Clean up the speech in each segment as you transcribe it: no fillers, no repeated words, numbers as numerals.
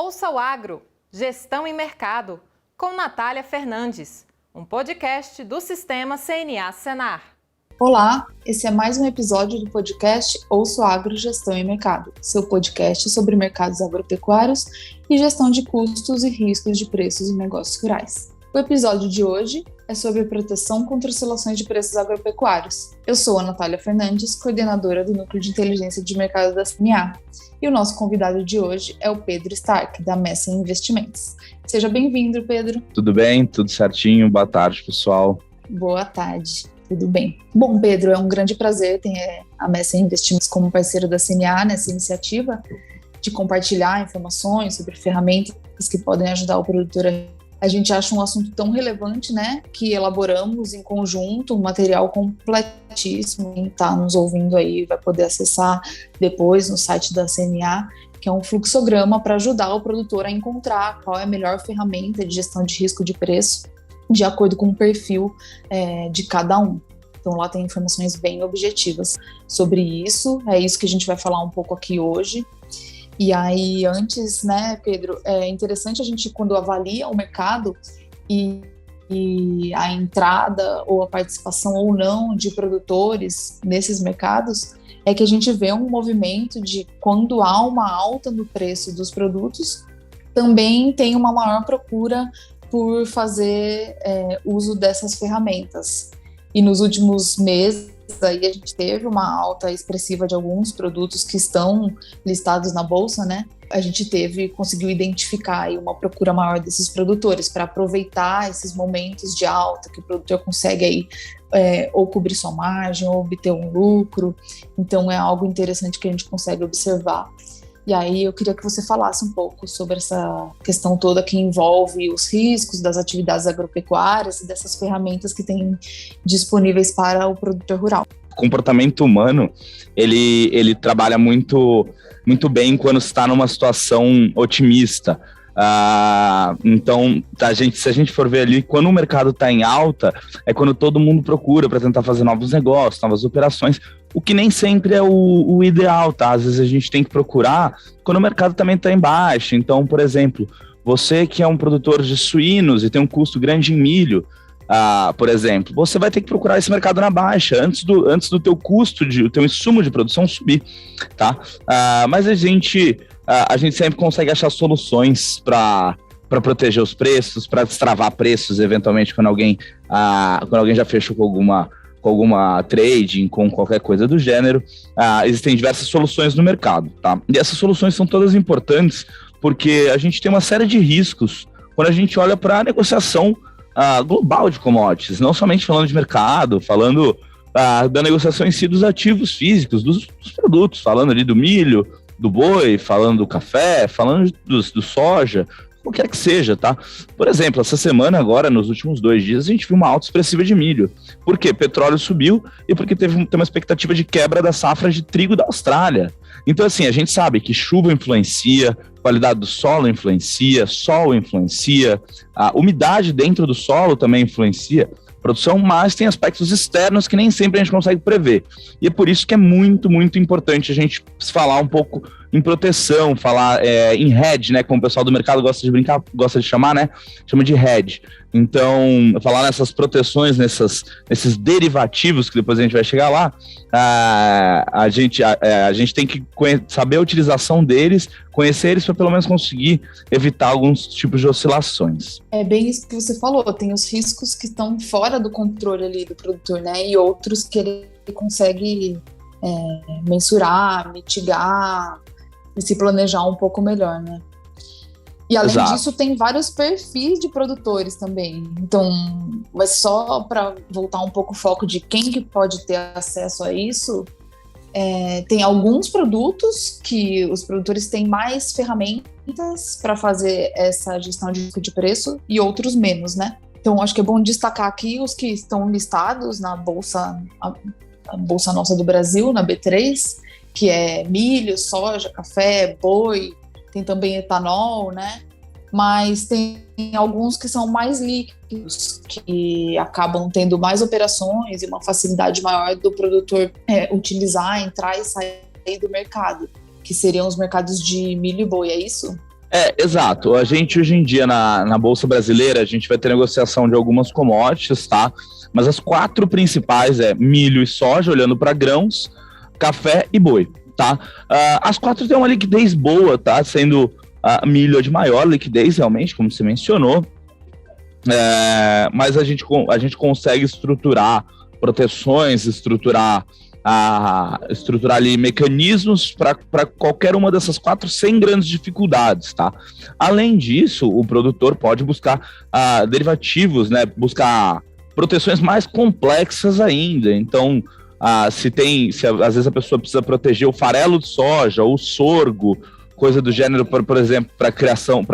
Ouça o Agro, Gestão e Mercado, com Natália Fernandes, um podcast do Sistema CNA Senar. Olá, esse é mais um episódio do podcast Ouça o Agro, Gestão e Mercado, seu podcast sobre mercados agropecuários e gestão de custos e riscos de preços em negócios rurais. O episódio de hoje é sobre proteção contra oscilações de preços agropecuários. Eu sou a Natália Fernandes, coordenadora do Núcleo de Inteligência de Mercado da CNA, e o nosso convidado de hoje é o Pedro Stark, da Messen Investimentos. Seja bem-vindo, Pedro. Tudo bem? Tudo certinho? Boa tarde, pessoal. Boa tarde. Tudo bem. Bom, Pedro, é um grande prazer ter a Messen Investimentos como parceiro da CNA nessa iniciativa de compartilhar informações sobre ferramentas que podem ajudar o produtor a gente acha um assunto tão relevante, né, que elaboramos em conjunto um material completíssimo. Quem está nos ouvindo aí vai poder acessar depois no site da CNA, que é um fluxograma para ajudar o produtor a encontrar qual é a melhor ferramenta de gestão de risco de preço, de acordo com o perfil de cada um. Então lá tem informações bem objetivas sobre isso, é isso que a gente vai falar um pouco aqui hoje. E aí, antes, né, Pedro, é interessante a gente, quando avalia o mercado e a entrada ou a participação ou não de produtores nesses mercados, é que a gente vê um movimento de quando há uma alta no preço dos produtos, também tem uma maior procura por fazer uso dessas ferramentas. E nos últimos meses, aí a gente teve uma alta expressiva de alguns produtos que estão listados na bolsa, né? A gente conseguiu identificar aí uma procura maior desses produtores para aproveitar esses momentos de alta que o produtor consegue aí ou cobrir sua margem ou obter um lucro. Então é algo interessante que a gente consegue observar. E aí eu queria que você falasse um pouco sobre essa questão toda que envolve os riscos das atividades agropecuárias e dessas ferramentas que tem disponíveis para o produtor rural. O comportamento humano, ele trabalha muito bem quando está numa situação otimista. Então, se a gente for ver ali, quando o mercado está em alta, é quando todo mundo procura para tentar fazer novos negócios, novas operações, o que nem sempre é o ideal, tá? Às vezes a gente tem que procurar quando o mercado também está em baixa. Então, por exemplo, você que é um produtor de suínos e tem um custo grande em milho, por exemplo, você vai ter que procurar esse mercado na baixa, antes do teu custo, o teu insumo de produção subir, tá? Mas a gente sempre consegue achar soluções para proteger os preços, para destravar preços, eventualmente, quando alguém já fechou com alguma trading, com qualquer coisa do gênero. Existem diversas soluções no mercado, tá? E essas soluções são todas importantes porque a gente tem uma série de riscos quando a gente olha para a negociação global de commodities, não somente falando de mercado, falando da negociação em si dos ativos físicos, dos produtos, falando ali do milho, do boi, falando do café, falando do soja, qualquer que seja, tá? Por exemplo, essa semana agora, nos últimos 2 dias, a gente viu uma alta expressiva de milho. Por quê? Petróleo subiu e porque tem uma expectativa de quebra da safra de trigo da Austrália. Então, assim, a gente sabe que chuva influencia, qualidade do solo influencia, sol influencia, a umidade dentro do solo também influencia a produção, mas tem aspectos externos que nem sempre a gente consegue prever. E é por isso que é muito, muito importante a gente falar um pouco em proteção, falar em hedge, né, como o pessoal do mercado gosta de brincar, gosta de chamar, né, chama de hedge. Então, falar nessas proteções, nesses derivativos, que depois a gente vai chegar lá, a gente tem que saber a utilização deles, conhecer eles para pelo menos conseguir evitar alguns tipos de oscilações. É bem isso que você falou, tem os riscos que estão fora do controle ali do produtor, né, e outros que ele consegue mensurar, mitigar e se planejar um pouco melhor, né? E além disso, tem vários perfis de produtores também. Então, mas só para voltar um pouco o foco de quem que pode ter acesso a isso, tem alguns produtos que os produtores têm mais ferramentas para fazer essa gestão de risco de preço e outros menos, né? Então, acho que é bom destacar aqui os que estão listados na Bolsa, a Bolsa Nossa do Brasil, na B3, que é milho, soja, café, boi, tem também etanol, né? Mas tem alguns que são mais líquidos, que acabam tendo mais operações e uma facilidade maior do produtor utilizar, entrar e sair do mercado, que seriam os mercados de milho e boi, é isso? Exato. A gente hoje em dia na Bolsa Brasileira, a gente vai ter negociação de algumas commodities, tá? Mas as 4 principais é milho e soja, olhando para grãos, café e boi, tá? As 4 têm uma liquidez boa, tá? Sendo milho a de maior liquidez, realmente, como você mencionou. Mas a gente consegue estruturar proteções, estruturar ali mecanismos para qualquer uma dessas 4 sem grandes dificuldades, tá? Além disso, o produtor pode buscar derivativos, né? Buscar proteções mais complexas ainda. Então, se às vezes a pessoa precisa proteger o farelo de soja ou o sorgo, coisa do gênero, por exemplo, para criação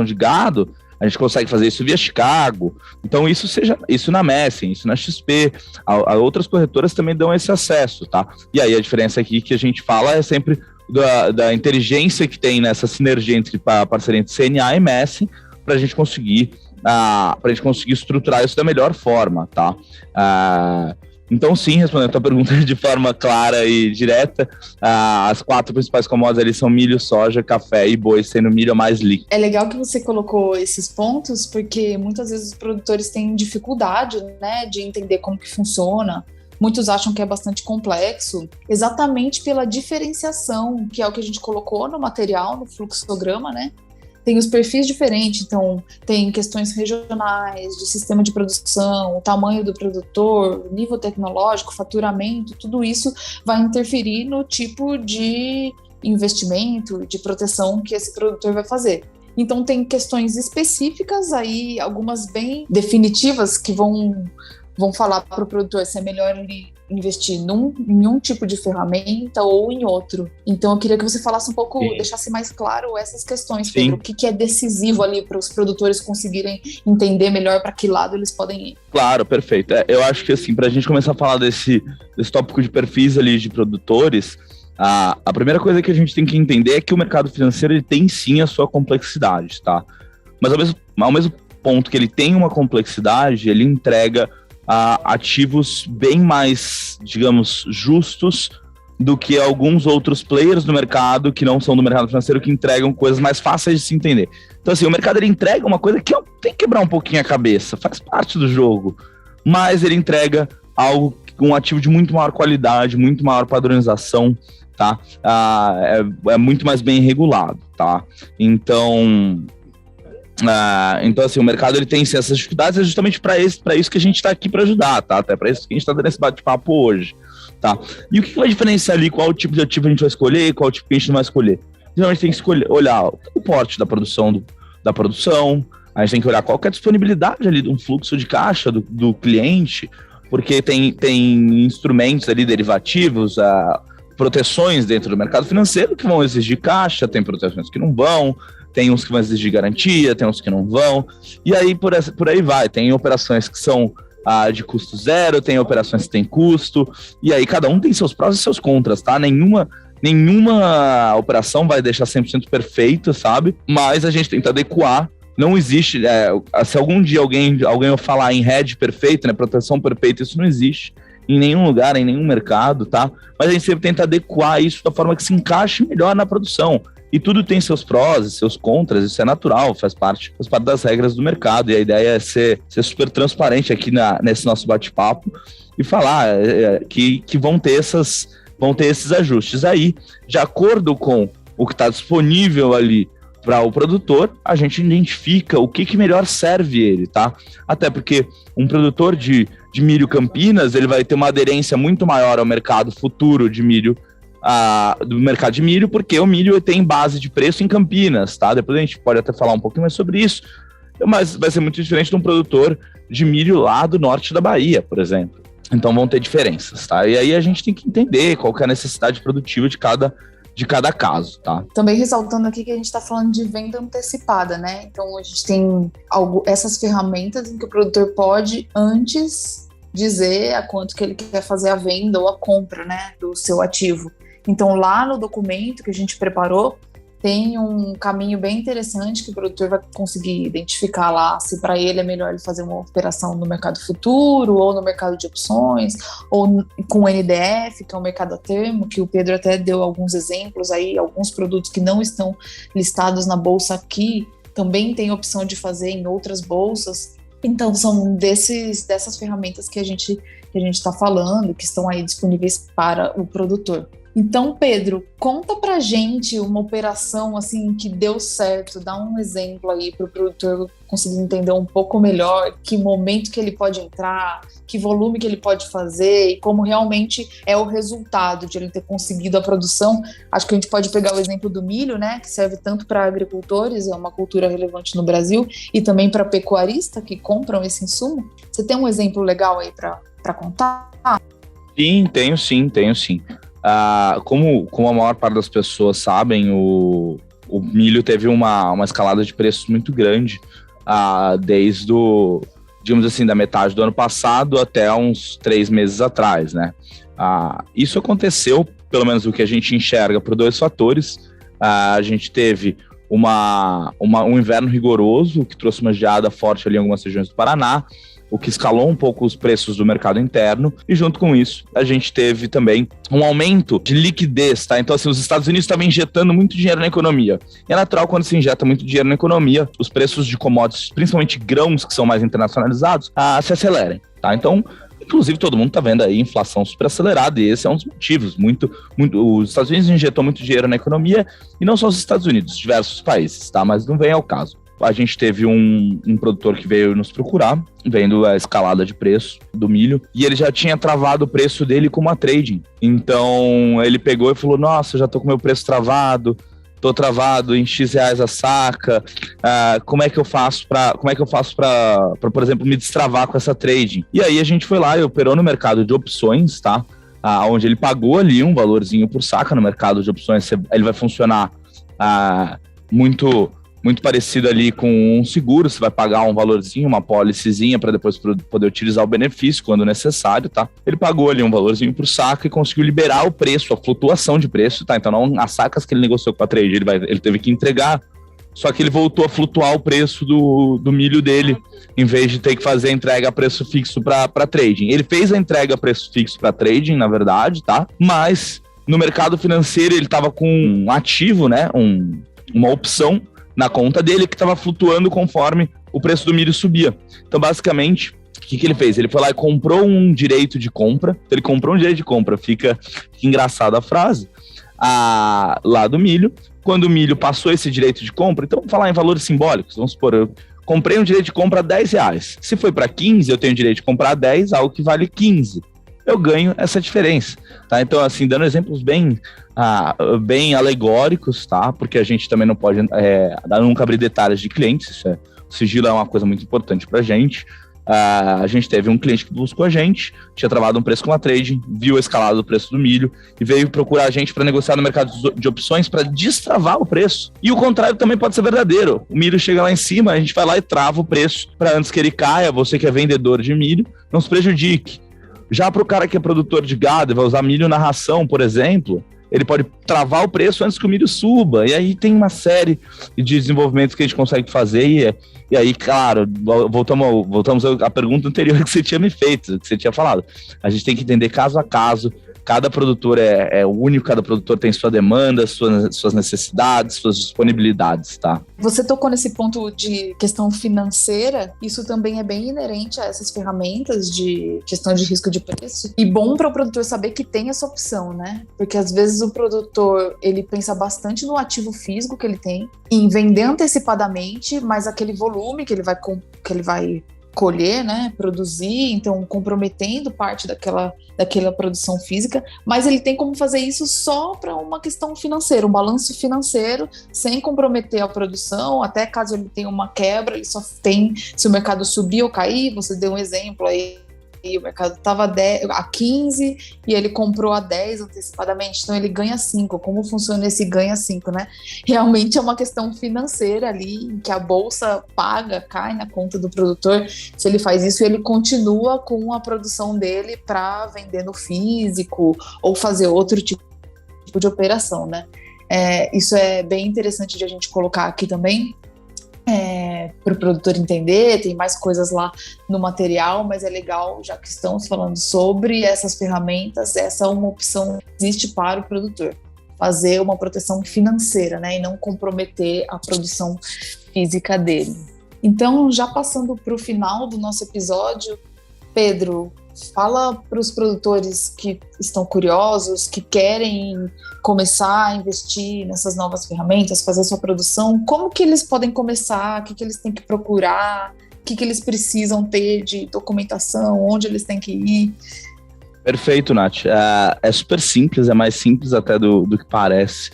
de gado, a gente consegue fazer isso via Chicago. Então, isso na Messing, isso na XP, outras corretoras também dão esse acesso, tá? E aí a diferença aqui que a gente fala é sempre da inteligência que tem nessa sinergia entre a parceria entre CNA e Messing, para a gente conseguir estruturar isso da melhor forma, tá? Então, sim, respondendo a tua pergunta de forma clara e direta, as 4 principais commodities ali são milho, soja, café e boi, sendo milho a mais líquido. É legal que você colocou esses pontos, porque muitas vezes os produtores têm dificuldade, né, de entender como que funciona. Muitos acham que é bastante complexo, exatamente pela diferenciação, que é o que a gente colocou no material, no fluxograma, né? Tem os perfis diferentes, então tem questões regionais, de sistema de produção, o tamanho do produtor, nível tecnológico, faturamento, tudo isso vai interferir no tipo de investimento, de proteção que esse produtor vai fazer. Então tem questões específicas aí, algumas bem definitivas, que vão falar para o produtor se é melhor ele investir em um tipo de ferramenta ou em outro. Então eu queria que você falasse um pouco, deixasse mais claro essas questões, Pedro. O que é decisivo ali para os produtores conseguirem entender melhor para que lado eles podem ir. Claro, perfeito. Eu acho que assim, para a gente começar a falar desse tópico de perfis ali de produtores, a primeira coisa que a gente tem que entender é que o mercado financeiro ele tem sim a sua complexidade, tá? Mas ao mesmo ponto que ele tem uma complexidade, ele entrega ativos bem mais, digamos, justos do que alguns outros players do mercado que não são do mercado financeiro, que entregam coisas mais fáceis de se entender. Então, assim, o mercado ele entrega uma coisa que tem que quebrar um pouquinho a cabeça, faz parte do jogo, mas ele entrega um ativo de muito maior qualidade, muito maior padronização, tá? É muito mais bem regulado, tá? Então, assim, o mercado ele tem sim, essas dificuldades, é justamente para isso que a gente está aqui para ajudar, tá? Até para isso que a gente está dando esse bate-papo hoje, tá? E o que vai diferenciar ali qual tipo de ativo a gente vai escolher e qual tipo que a gente não vai escolher? Geralmente tem que olhar o porte da produção, a gente tem que olhar qual que é a disponibilidade ali de um fluxo de caixa do cliente, porque tem instrumentos ali derivativos, proteções dentro do mercado financeiro que vão exigir caixa, tem proteções que não vão, tem uns que vão exigir garantia, tem uns que não vão, e aí por aí vai. Tem operações que são de custo zero, tem operações que têm custo, e aí cada um tem seus prós e seus contras, tá? Nenhuma operação vai deixar 100% perfeita, sabe? Mas a gente tenta adequar. Não existe, se algum dia alguém falar em hedge perfeito, né, proteção perfeita, isso não existe em nenhum lugar, em nenhum mercado, tá? Mas a gente sempre tenta adequar isso da forma que se encaixe melhor na produção. E tudo tem seus prós e seus contras, isso é natural, faz parte das regras do mercado. E a ideia é ser super transparente aqui nesse nosso bate-papo e falar que vão ter esses ajustes. Aí, de acordo com o que está disponível ali para o produtor, a gente identifica o que melhor serve ele, tá? Até porque um produtor de milho Campinas, ele vai ter uma aderência muito maior ao mercado futuro de milho, do mercado de milho, porque o milho tem base de preço em Campinas, tá? Depois a gente pode até falar um pouquinho mais sobre isso, mas vai ser muito diferente de um produtor de milho lá do norte da Bahia, por exemplo. Então vão ter diferenças, tá? E aí a gente tem que entender qual que é a necessidade produtiva de cada caso, tá? Também ressaltando aqui que a gente está falando de venda antecipada, né? Então a gente tem essas ferramentas em que o produtor pode antes dizer a quanto que ele quer fazer a venda ou a compra, né, do seu ativo. Então lá no documento que a gente preparou, tem um caminho bem interessante que o produtor vai conseguir identificar lá se para ele é melhor ele fazer uma operação no mercado futuro ou no mercado de opções ou com o NDF, que é o mercado a termo, que o Pedro até deu alguns exemplos aí, alguns produtos que não estão listados na bolsa aqui, também tem opção de fazer em outras bolsas. Então são dessas ferramentas que a gente está falando, que estão aí disponíveis para o produtor. Então, Pedro, conta pra gente uma operação assim que deu certo, dá um exemplo aí para o produtor conseguir entender um pouco melhor que momento que ele pode entrar, que volume que ele pode fazer e como realmente é o resultado de ele ter conseguido a produção. Acho que a gente pode pegar o exemplo do milho, né, que serve tanto para agricultores, é uma cultura relevante no Brasil, e também para pecuaristas que compram esse insumo. Você tem um exemplo legal aí para contar? Sim, tenho sim. Como a maior parte das pessoas sabem, o milho teve uma escalada de preços muito grande desde digamos assim, da metade do ano passado até uns 3 meses atrás, né? Isso aconteceu, pelo menos o que a gente enxerga, por 2 fatores. A gente teve um inverno rigoroso, que trouxe uma geada forte ali em algumas regiões do Paraná, o que escalou um pouco os preços do mercado interno, e junto com isso, a gente teve também um aumento de liquidez, tá? Então, assim, os Estados Unidos estavam injetando muito dinheiro na economia. E é natural, quando se injeta muito dinheiro na economia, os preços de commodities, principalmente grãos, que são mais internacionalizados, se acelerem, tá? Então, inclusive, todo mundo está vendo aí inflação super acelerada, e esse é um dos motivos. Os Estados Unidos injetou muito dinheiro na economia, e não só os Estados Unidos, diversos países, tá? Mas não vem ao caso. A gente teve um produtor que veio nos procurar, vendo a escalada de preço do milho, e ele já tinha travado o preço dele com uma trading. Então, ele pegou e falou, nossa, já tô com meu preço travado, tô travado em X reais a saca, como é que eu faço para, por exemplo, me destravar com essa trading? E aí a gente foi lá e operou no mercado de opções, tá? Onde ele pagou ali um valorzinho por saca. No mercado de opções, ele vai funcionar muito parecido ali com um seguro. Você vai pagar um valorzinho, uma policyzinha, para depois poder utilizar o benefício quando necessário, tá? Ele pagou ali um valorzinho por saca e conseguiu liberar o preço, a flutuação de preço, tá? Então, não as sacas que ele negociou com a trade, ele teve que entregar, só que ele voltou a flutuar o preço do milho dele, em vez de ter que fazer a entrega a preço fixo para trading. Ele fez a entrega a preço fixo para trading, na verdade, tá? Mas no mercado financeiro ele estava com um ativo, né? Uma opção na conta dele que estava flutuando conforme o preço do milho subia. Então, basicamente, o que ele fez? Ele foi lá e comprou um direito de compra. Ele comprou um direito de compra. Fica engraçada a frase. Lá do milho. Quando o milho passou esse direito de compra, então vamos falar em valores simbólicos. Vamos supor, eu comprei um direito de compra a 10 reais. Se foi para 15, eu tenho direito de comprar a 10, algo que vale 15. Eu ganho essa diferença, tá? Então, assim, dando exemplos bem alegóricos, tá? Porque a gente também não pode nunca abrir detalhes de clientes. O sigilo é uma coisa muito importante pra gente. A gente teve um cliente que buscou a gente, tinha travado um preço com a trade, viu a escalada do preço do milho e veio procurar a gente para negociar no mercado de opções para destravar o preço. E o contrário também pode ser verdadeiro. O milho chega lá em cima, a gente vai lá e trava o preço para antes que ele caia. Você que é vendedor de milho, não se prejudique. Já para o cara que é produtor de gado e vai usar milho na ração, por exemplo, ele pode travar o preço antes que o milho suba. E aí tem uma série de desenvolvimentos que a gente consegue fazer. E aí, claro, voltamos à pergunta anterior que você tinha me feito, que você tinha falado. A gente tem que entender caso a caso. Cada produtor é único, cada produtor tem sua demanda, suas necessidades, suas disponibilidades, tá? Você tocou nesse ponto de questão financeira, isso também é bem inerente a essas ferramentas de gestão de risco de preço. E bom para o produtor saber que tem essa opção, né? Porque às vezes o produtor, ele pensa bastante no ativo físico que ele tem, em vender antecipadamente, mas aquele volume que ele vai colher, né, produzir, então comprometendo parte daquela produção física, mas ele tem como fazer isso só para uma questão financeira, um balanço financeiro, sem comprometer a produção, até caso ele tenha uma quebra, ele só tem, se o mercado subir ou cair, você deu um exemplo aí, e o mercado estava a 15 e ele comprou a 10 antecipadamente, então ele ganha 5. Como funciona esse ganha 5, né? Realmente é uma questão financeira ali, em que a bolsa cai na conta do produtor. Se ele faz isso, ele continua com a produção dele para vender no físico ou fazer outro tipo de operação, né? Isso é bem interessante de a gente colocar aqui também, para o produtor entender. Tem mais coisas lá no material, mas é legal, já que estamos falando sobre essas ferramentas, essa é uma opção que existe para o produtor, fazer uma proteção financeira, né, e não comprometer a produção física dele. Então, já passando para o final do nosso episódio, Pedro, fala para os produtores que estão curiosos, que querem começar a investir nessas novas ferramentas, fazer sua produção, como que eles podem começar, o que eles têm que procurar, o que eles precisam ter de documentação, onde eles têm que ir. Perfeito, Nath. É super simples, é mais simples até do que parece.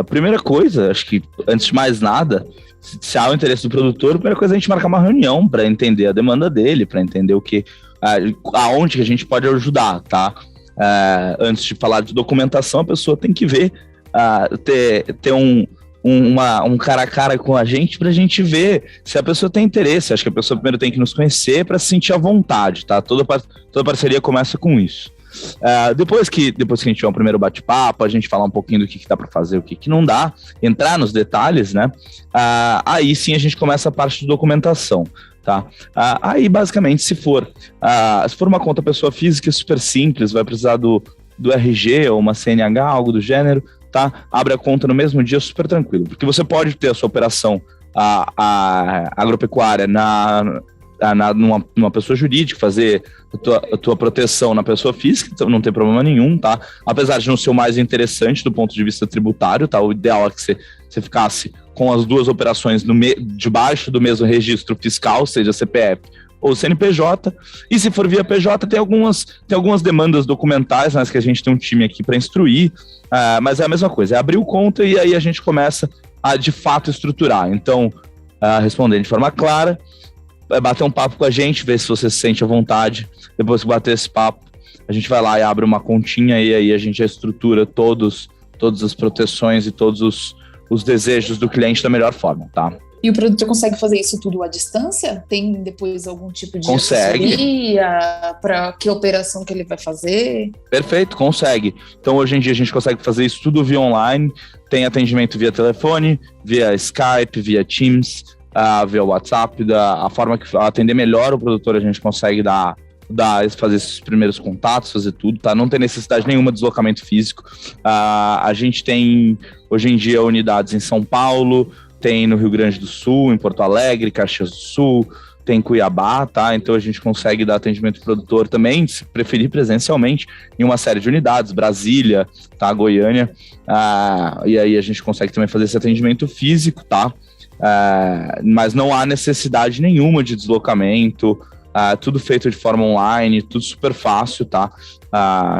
Primeira coisa, acho que antes de mais nada, se há o interesse do produtor, a primeira coisa é a gente marcar uma reunião para entender a demanda dele, para entender aonde que a gente pode ajudar, tá? Antes de falar de documentação, a pessoa tem que ver, ter um cara a cara com a gente pra gente ver se a pessoa tem interesse. Acho que a pessoa primeiro tem que nos conhecer para se sentir à vontade, tá? Toda parceria começa com isso. Depois que a gente tiver um primeiro bate-papo, a gente falar um pouquinho do que dá para fazer, o que não dá, entrar nos detalhes, né? Aí sim a gente começa a parte de documentação, tá? Aí basicamente, se for uma conta pessoa física, é super simples, vai precisar do RG ou uma CNH, algo do gênero, tá? Abre a conta no mesmo dia, super tranquilo, porque você pode ter a sua operação agropecuária numa pessoa jurídica, fazer a tua proteção na pessoa física, então não tem problema nenhum, tá? Apesar de não ser o mais interessante do ponto de vista tributário, tá? O ideal é que você ficasse com as duas operações debaixo do mesmo registro fiscal, seja CPF ou CNPJ, e se for via PJ, tem algumas demandas documentais, né, que a gente tem um time aqui para instruir, mas é a mesma coisa, é abrir o conta e aí a gente começa a, de fato, estruturar. Então, respondendo de forma clara, bater um papo com a gente, ver se você se sente à vontade. Depois que bater esse papo, a gente vai lá e abre uma continha e aí a gente já estrutura todas as proteções e todos os desejos do cliente da melhor forma, tá? E o produtor consegue fazer isso tudo à distância? Tem depois algum tipo de assessoria para que operação que ele vai fazer? Perfeito, consegue. Então hoje em dia a gente consegue fazer isso tudo via online, tem atendimento via telefone, via Skype, via Teams, via WhatsApp, a forma que atender melhor o produtor a gente consegue fazer esses primeiros contatos, fazer tudo, tá? Não tem necessidade nenhuma de deslocamento físico. A gente tem hoje em dia unidades em São Paulo, tem no Rio Grande do Sul, em Porto Alegre, Caxias do Sul, tem Cuiabá, tá? Então a gente consegue dar atendimento ao produtor também, se preferir presencialmente, em uma série de unidades, Brasília, tá? Goiânia, e aí a gente consegue também fazer esse atendimento físico, tá? Mas não há necessidade nenhuma de deslocamento, tudo feito de forma online, tudo super fácil, tá?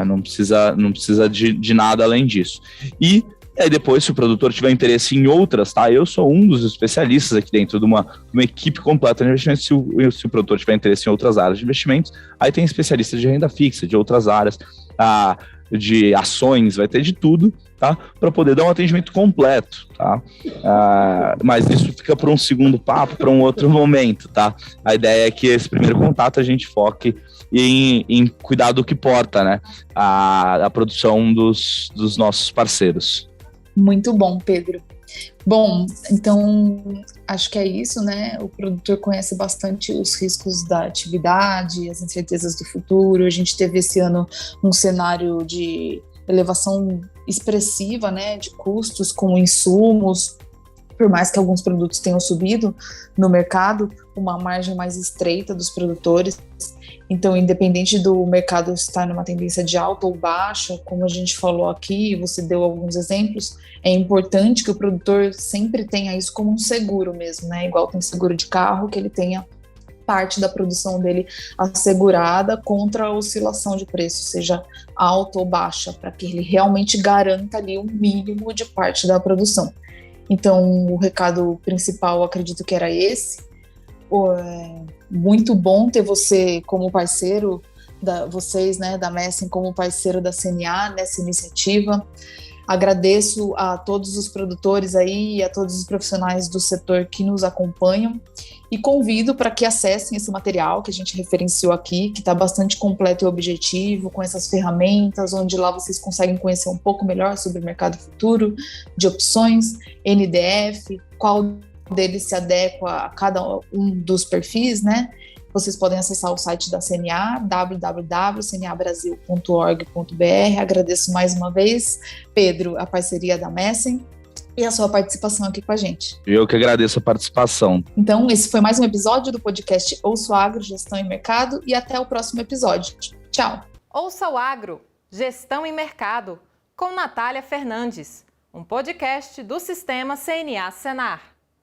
Não precisa de nada além disso. E aí depois, se o produtor tiver interesse em outras, tá? Eu sou um dos especialistas aqui dentro de uma equipe completa de investimentos. Se o produtor tiver interesse em outras áreas de investimentos, aí tem especialistas de renda fixa, de outras áreas, de ações, vai ter de tudo, tá? Para poder dar um atendimento completo, tá? Mas isso fica para um segundo papo, para um outro momento, tá? A ideia é que esse primeiro contato a gente foque em cuidar do que importa, né? A produção dos nossos parceiros. Muito bom, Pedro. Bom, então acho que é isso, né? O produtor conhece bastante os riscos da atividade, as incertezas do futuro. A gente teve esse ano um cenário de elevação expressiva, né, de custos com insumos, por mais que alguns produtos tenham subido no mercado, uma margem mais estreita dos produtores. Então, independente do mercado estar numa tendência de alta ou baixa, como a gente falou aqui, você deu alguns exemplos, é importante que o produtor sempre tenha isso como um seguro mesmo, né? Igual tem seguro de carro, que ele tenha parte da produção dele assegurada contra a oscilação de preço, seja alta ou baixa, para que ele realmente garanta ali o mínimo de parte da produção. Então, o recado principal, acredito que era esse. Muito bom ter você como parceiro, vocês, né, da Messing, como parceiro da CNA nessa iniciativa. Agradeço a todos os produtores aí e a todos os profissionais do setor que nos acompanham E convido para que acessem esse material que a gente referenciou aqui, que está bastante completo e objetivo, com essas ferramentas, onde lá vocês conseguem conhecer um pouco melhor sobre o mercado futuro, de opções, NDF, qual deles se adequa a cada um dos perfis, né? Vocês podem acessar o site da CNA, www.cnabrasil.org.br. Agradeço mais uma vez, Pedro, a parceria da Messen e a sua participação aqui com a gente. Eu que agradeço a participação. Então, esse foi mais um episódio do podcast Ouça o Agro, Gestão e Mercado, e até o próximo episódio. Tchau! Ouça o Agro, Gestão e Mercado, com Natália Fernandes, um podcast do Sistema CNA Senar.